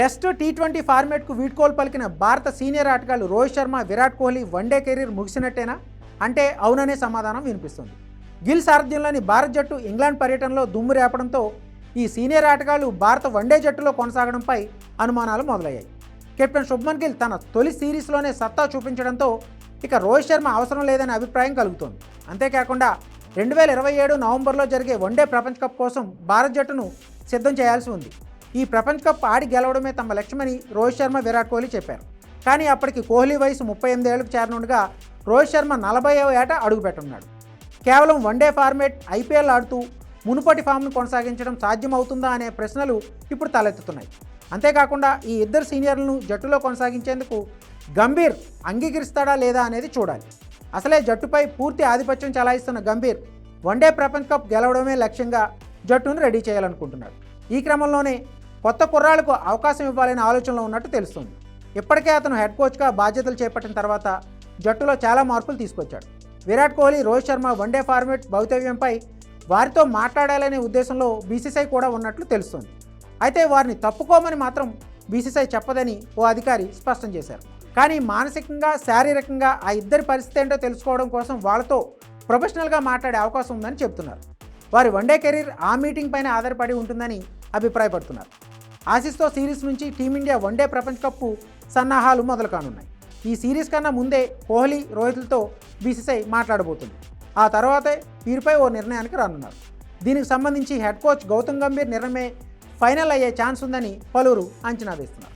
Test T20 ఫార్మాట్కు వీడ్కోలు పలికిన భారత సీనియర్ ఆటగాళ్లు రోహిత్ శర్మ, విరాట్ కోహ్లీ వన్డే కెరీర్ ముగిసినట్టేనా అంటే అవుననే సమాధానం వినిపిస్తుంది. గిల్ సారథ్యంలోని భారత్ జట్టు ఇంగ్లాండ్ పర్యటనలో దుమ్ము రేపడంతో ఈ సీనియర్ ఆటగాళ్లు భారత వన్డే జట్టులో కొనసాగడంపై అనుమానాలు మొదలయ్యాయి. కెప్టెన్ శుభ్మన్ గిల్ తన తొలి సిరీస్లోనే సత్తా చూపించడంతో ఇక రోహిత్ శర్మ అవసరం లేదనే అభిప్రాయం కలుగుతోంది. అంతేకాకుండా 2027 నవంబర్లో జరిగే వన్డే ప్రపంచ కప్ కోసం భారత్ జట్టును సిద్ధం చేయాల్సి ఉంది. ఈ ప్రపంచ కప్ ఆడి గెలవడమే తమ లక్ష్యమని రోహిత్ శర్మ, విరాట్ కోహ్లీ చెప్పారు. కానీ అప్పటికి కోహ్లీ వయసు 38 ఏళ్లకు చేరనుండగా రోహిత్ శర్మ 40వ ఏట అడుగుపెట్టనున్నాడు. కేవలం వన్డే ఫార్మేట్ ఐపీఎల్ ఆడుతూ మునుపటి ఫామ్ను కొనసాగించడం సాధ్యమవుతుందా అనే ప్రశ్నలు ఇప్పుడు తలెత్తుతున్నాయి. అంతేకాకుండా ఈ ఇద్దరు సీనియర్లను జట్టులో కొనసాగించేందుకు గంభీర్ అంగీకరిస్తాడా లేదా అనేది చూడాలి. అసలే జట్టుపై పూర్తి ఆధిపత్యం చెలాయిస్తున్న గంభీర్ వన్డే ప్రపంచ కప్ గెలవడమే లక్ష్యంగా జట్టును రెడీ చేయాలనుకుంటున్నాడు. ఈ క్రమంలోనే కొత్త కుర్రాళ్లకు అవకాశం ఇవ్వాలనే ఆలోచనలో ఉన్నట్టు తెలుస్తుంది. ఇప్పటికే అతను హెడ్ కోచ్గా బాధ్యతలు చేపట్టిన తర్వాత జట్టులో చాలా మార్పులు తీసుకొచ్చాడు. విరాట్ కోహ్లీ, రోహిత్ శర్మ వన్డే ఫార్మేట్ భవితవ్యంపై వారితో మాట్లాడాలనే ఉద్దేశంలో బీసీసీఐ కూడా ఉన్నట్లు తెలుస్తోంది. అయితే వారిని తప్పుకోమని మాత్రం బీసీసీఐ చెప్పదని ఓ అధికారి స్పష్టం చేశారు. కానీ మానసికంగా, శారీరకంగా ఆ ఇద్దరి పరిస్థితి ఏంటో తెలుసుకోవడం కోసం వాళ్ళతో ప్రొఫెషనల్గా మాట్లాడే అవకాశం ఉందని చెప్తున్నారు. వారి వన్డే కెరీర్ ఆ మీటింగ్ పైన ఆధారపడి ఉంటుందని అభిప్రాయపడుతున్నారు. ఆసీస్తో సిరీస్ నుంచి టీమిండియా వన్డే ప్రపంచ కప్పు సన్నాహాలు మొదలు కానున్నాయి. ఈ సిరీస్ కన్నా ముందే కోహ్లీ, రోహిత్లతో బీసీసీఐ మాట్లాడబోతుంది. ఆ తర్వాతే వీరిపై ఓ నిర్ణయానికి రానున్నారు. దీనికి సంబంధించి హెడ్ కోచ్ గౌతమ్ గంభీర్ నిర్ణయమే ఫైనల్ అయ్యే ఛాన్స్ ఉందని పలువురు అంచనా వేస్తున్నారు.